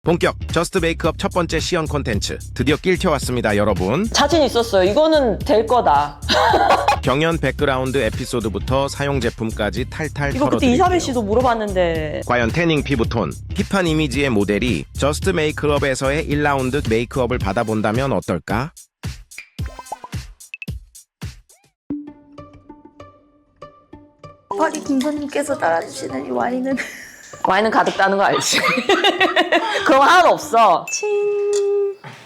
본격 저스트 메이크업 첫 번째 시연 콘텐츠 드디어 낄켜왔습니다 여러분. 자신 있었어요. 이거는 될 거다. 경연 백그라운드 에피소드부터 사용 제품까지 탈탈 이거 그때 털어드릴게요. 이사벨 씨도 물어봤는데 과연 태닝 피부톤, 힙한 이미지의 모델이 저스트 메이크업에서의 1라운드 메이크업을 받아본다면 어떨까? 파리 김선님께서 따라주시는 이 와인은 와인은 가득 따는 거 알지? 그런 거 하나도 없어.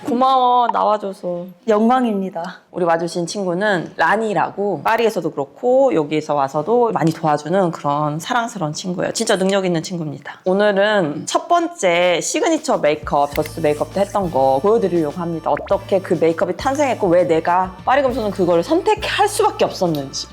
고마워 나와줘서. 영광입니다. 우리 와주신 친구는 라니라고 파리에서도 그렇고 여기서 와서도 많이 도와주는 그런 사랑스러운 친구예요. 진짜 능력 있는 친구입니다. 오늘은 첫 번째 시그니처 메이크업, 저스트 메이크업 때 했던 거 보여드리려고 합니다. 어떻게 그 메이크업이 탄생했고 왜 내가 파리 금손은 그걸 선택할 수밖에 없었는지.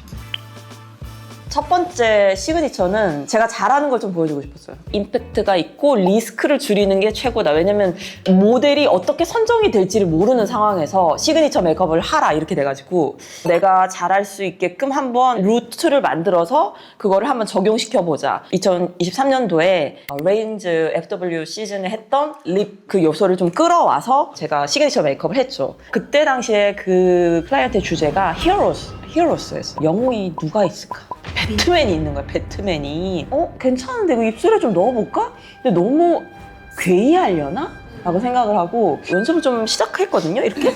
첫 번째 시그니처는 제가 잘하는 걸 좀 보여주고 싶었어요. 임팩트가 있고 리스크를 줄이는 게 최고다. 왜냐면 모델이 어떻게 선정이 될지를 모르는 상황에서 시그니처 메이크업을 하라 이렇게 돼가지고 내가 잘할 수 있게끔 한번 루트를 만들어서 그거를 한번 적용시켜보자. 2023년도에 레인즈 FW 시즌에 했던 립 그 요소를 좀 끌어와서 제가 시그니처 메이크업을 했죠. 그때 당시에 그 클라이언트의 주제가 히어로스였어요. 영웅이 누가 있을까? 배트맨이 있는 거야, 배트맨이. 괜찮은데 이거 입술에 좀 넣어볼까? 근데 너무 괴이하려나? 라고 생각을 하고 연습을 좀 시작했거든요, 이렇게.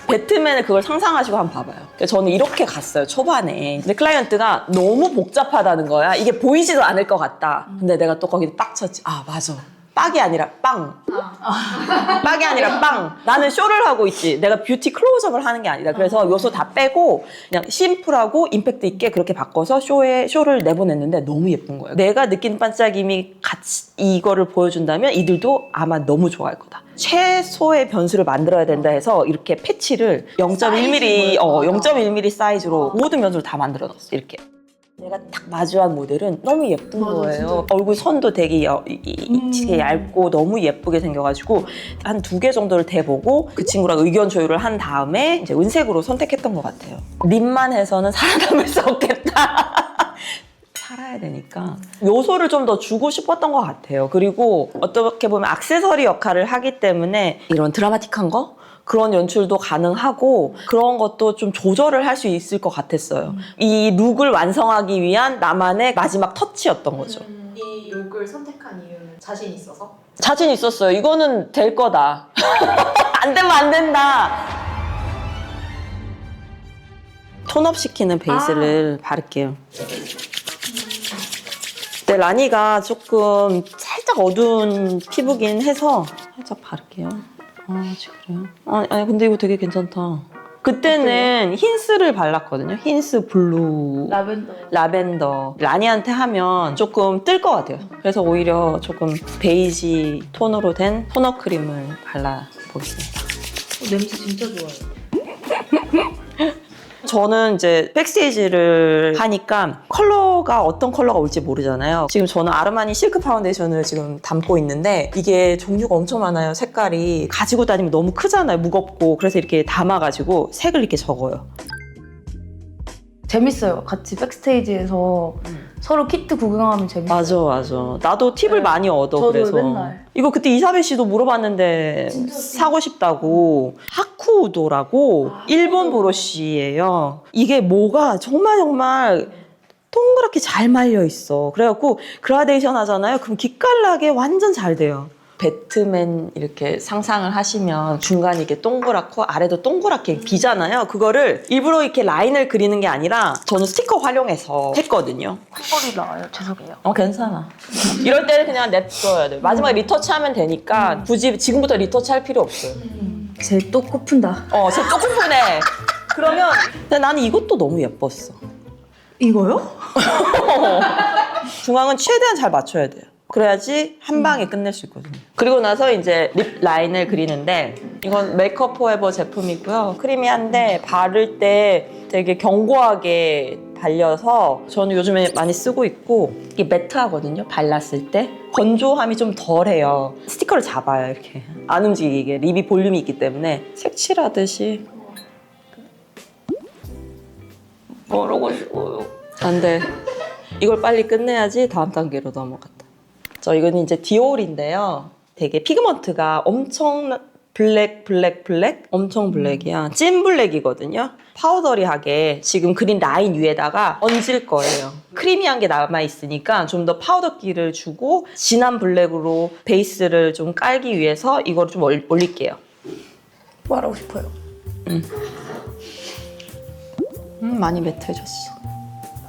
배트맨을 그걸 상상하시고 한번 봐봐요. 저는 이렇게 갔어요, 초반에. 근데 클라이언트가 너무 복잡하다는 거야. 이게 보이지도 않을 것 같다. 근데 내가 또 거기서 빡쳤지. 아, 맞아. 빡이 아니라 빵. 빡이 아니라 빵. 나는 쇼를 하고 있지. 내가 뷰티 클로즈업을 하는 게 아니다. 그래서 요소 다 빼고 그냥 심플하고 임팩트 있게 그렇게 바꿔서 쇼를 내보냈는데 너무 예쁜 거예요. 내가 느낀 반짝임이 같이 이거를 보여준다면 이들도 아마 너무 좋아할 거다. 최소의 변수를 만들어야 된다 해서 이렇게 패치를 0.1mm, 0.1mm 사이즈로 모든 변수를 다 만들어 놨어. 이렇게. 내가 딱 마주한 모델은 너무 예쁜 거예요. 얼굴 선도 되게 얇고 너무 예쁘게 생겨가지고 한 2개 정도를 대보고 그 친구랑 의견 조율을 한 다음에 이제 은색으로 선택했던 것 같아요. 립만 해서는 살아남을 수 없겠다. 살아야 되니까 요소를 좀 더 주고 싶었던 것 같아요. 그리고 어떻게 보면 액세서리 역할을 하기 때문에 이런 드라마틱한 거? 그런 연출도 가능하고 그런 것도 좀 조절을 할 수 있을 것 같았어요. 이 룩을 완성하기 위한 나만의 마지막 터치였던 거죠. 이 룩을 선택한 이유는 자신 있어서? 자신 있었어요. 이거는 될 거다. 안 되면 안 된다. 톤업 시키는 베이스를 바를게요. 근데 라니가 조금 살짝 어두운 피부긴 해서 살짝 바를게요. 그래요? 아니 근데 이거 되게 괜찮다. 그때는 힌스를 발랐거든요. 힌스 블루 라벤더. 라니한테 하면 조금 뜰 것 같아요. 그래서 오히려 조금 베이지 톤으로 된 토너 크림을 발라보겠습니다. 냄새 진짜 좋아요. 저는 이제 백스테이지를 하니까 컬러가 어떤 컬러가 올지 모르잖아요. 지금 저는 아르마니 실크 파운데이션을 지금 담고 있는데 이게 종류가 엄청 많아요. 색깔이 가지고 다니면 너무 크잖아요. 무겁고. 그래서 이렇게 담아가지고 색을 이렇게 적어요. 재밌어요. 같이 백스테이지에서 서로 키트 구경하면 재밌어요. 맞아. 나도 팁을 네. 많이 얻어. 저도 그래서 맨날. 이거 그때 이사벨 씨도 물어봤는데 사고 싶다고. 하쿠우도라고 일본 브러쉬예요. 이게 뭐가 정말 동그랗게 잘 말려 있어. 그래갖고 그라데이션 하잖아요. 그럼 기깔나게 완전 잘 돼요. 배트맨 이렇게 상상을 하시면 중간이 이렇게 동그랗고 아래도 동그랗게 비잖아요. 그거를 일부러 이렇게 라인을 그리는 게 아니라 저는 스티커 활용해서 했거든요. 콧볼이 나와요. 죄송해요. 괜찮아. 이럴 때는 그냥 냅둬야 돼. 마지막에 리터치 하면 되니까 굳이 지금부터 리터치 할 필요 없어요. 제 또 코푼다. 쟤 조금뿐해. 그러면 근데 나는 이것도 너무 예뻤어. 이거요? 중앙은 최대한 잘 맞춰야 돼요. 그래야지 한 방에 끝낼 수 있거든요. 그리고 나서 이제 립 라인을 그리는데 이건 메이크업 포에버 제품이고요. 크리미한데 바를 때 되게 견고하게 발려서 저는 요즘에 많이 쓰고 있고 이게 매트하거든요. 발랐을 때 건조함이 좀 덜해요. 스티커를 잡아요. 이렇게 안 움직이게. 립이 볼륨이 있기 때문에 색칠하듯이 모르고 싶어요. 안 돼. 이걸 빨리 끝내야지 다음 단계로 넘어갔다. 이거는 이제 디올인데요. 되게 피그먼트가 엄청 블랙 엄청 블랙이야. 찐 블랙이거든요. 파우더리하게 지금 그린 라인 위에다가 얹을 거예요. 크리미한 게 남아있으니까 좀 더 파우더기를 주고 진한 블랙으로 베이스를 좀 깔기 위해서 이거를 좀 올릴게요. 말하고 싶어요. 많이 매트해졌어.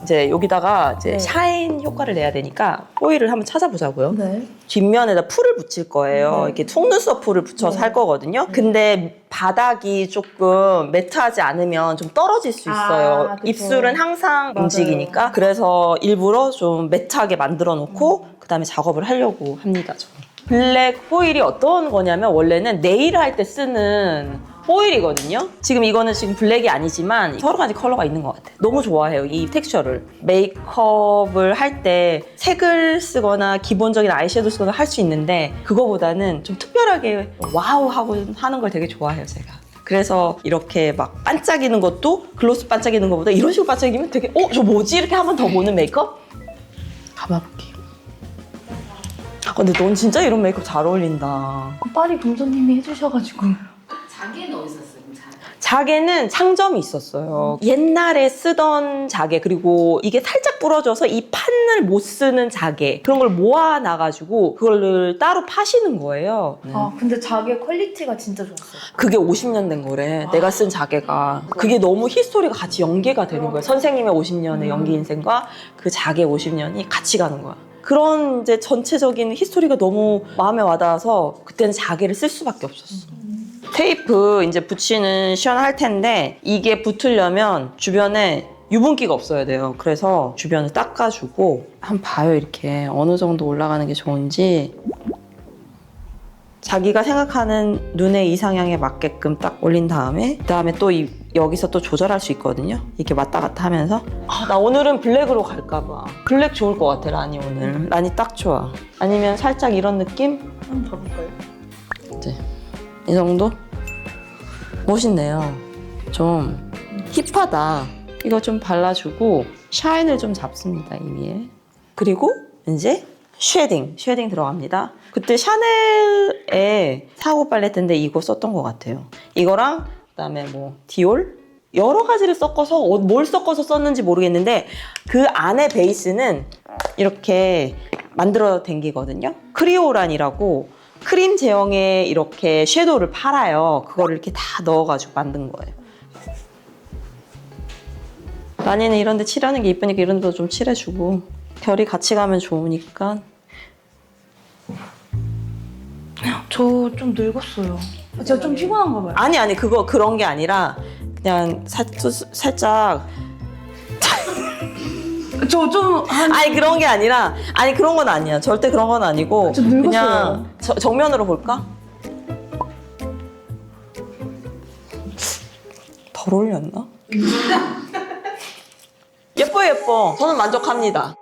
이제 여기다가 이제 네. 샤인 효과를 내야 되니까 호일을 한번 찾아보자고요. 네. 뒷면에다 풀을 붙일 거예요. 네. 이렇게 속눈썹 풀을 붙여서 네. 할 거거든요. 근데 바닥이 조금 매트하지 않으면 좀 떨어질 수 있어요. 아, 그쵸. 입술은 항상 맞아요. 움직이니까. 그래서 일부러 좀 매트하게 만들어 놓고 그다음에 작업을 하려고 합니다. 저는. 블랙 호일이 어떤 거냐면 원래는 네일 할 때 쓰는 호일이거든요. 지금 이거는 지금 블랙이 아니지만 여러 가지 컬러가 있는 것 같아요. 너무 좋아해요, 이 텍스처를. 메이크업을 할 때 색을 쓰거나 기본적인 아이섀도우 쓰거나 할 수 있는데 그거보다는 좀 특별하게 와우 하고 하는 걸 되게 좋아해요, 제가. 그래서 이렇게 막 반짝이는 것도 글로스 반짝이는 것보다 이런 식으로 반짝이면 되게 저 뭐지? 이렇게 한 번 더 보는 메이크업? 가봐볼게요. 근데 넌 진짜 이런 메이크업 잘 어울린다. 파리 금손님이 해주셔가지고. 자기는 어디서 쓰고 자개는 상점이 있었어요. 옛날에 쓰던 자개, 그리고 이게 살짝 부러져서 이 판을 못 쓰는 자개, 그런 걸 모아놔가지고 그걸 따로 파시는 거예요. 아 근데 자기 퀄리티가 진짜 좋았어요. 그게 50년 된 거래. 내가 쓴 자개가. 그게 너무 히스토리가 같이 연계가 되는 거예요. 선생님의 50년의 연기 인생과 그 자개 50년이 같이 가는 거야. 그런 이제 전체적인 히스토리가 너무 마음에 와닿아서 그때는 자개를 쓸 수밖에 없었어. 테이프 이제 붙이는 시연할 텐데 이게 붙으려면 주변에 유분기가 없어야 돼요. 그래서 주변을 닦아주고 한번 봐요. 이렇게 어느 정도 올라가는 게 좋은지 자기가 생각하는 눈의 이상향에 맞게끔 딱 올린 다음에 그다음에 또 여기서 또 조절할 수 있거든요. 이렇게 왔다 갔다 하면서 나 오늘은 블랙으로 갈까 봐. 블랙 좋을 것 같아, 라니 오늘. 라니 딱 좋아. 아니면 살짝 이런 느낌? 한번 봐볼까요? 이제 이 정도? 멋있네요. 좀 힙하다. 이거 좀 발라주고 샤인을 좀 잡습니다, 이 위에. 그리고 이제 쉐딩 들어갑니다. 그때 샤넬의 사고 팔레트인데 이거 썼던 것 같아요. 이거랑 그다음에 뭐 디올? 여러 가지를 섞어서 뭘 섞어서 썼는지 모르겠는데 그 안에 베이스는 이렇게 만들어 댕기거든요. 크리오란이라고 크림 제형의 이렇게 섀도우를 팔아요. 그거를 이렇게 다 넣어가지고 만든 거예요. 라니는 이런 데 칠하는 게 이쁘니까 이런 데도 좀 칠해주고 결이 같이 가면 좋으니까. 저 좀 늙었어요. 제가 좀 피곤한가 봐요. 아니 그런 게 아니라 그냥 살짝 저 좀 아니 그런 게 아니라 아니 그런 건 아니야. 절대 그런 건 아니고 좀 늙었어요. 그냥 정면으로 볼까? 덜 어울렸나? 예뻐. 저는 만족합니다.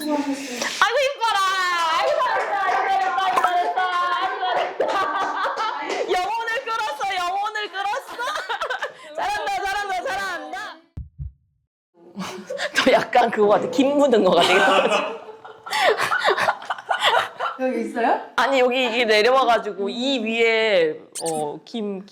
아이고 이뻐라. 아이고 잘했다. 영혼을 끌었어. 잘한다. 너 약간 그거 같아. 김 묻은 거 같아. 여기 있어요? 아니 여기 이게 내려와가지고 이 위에 김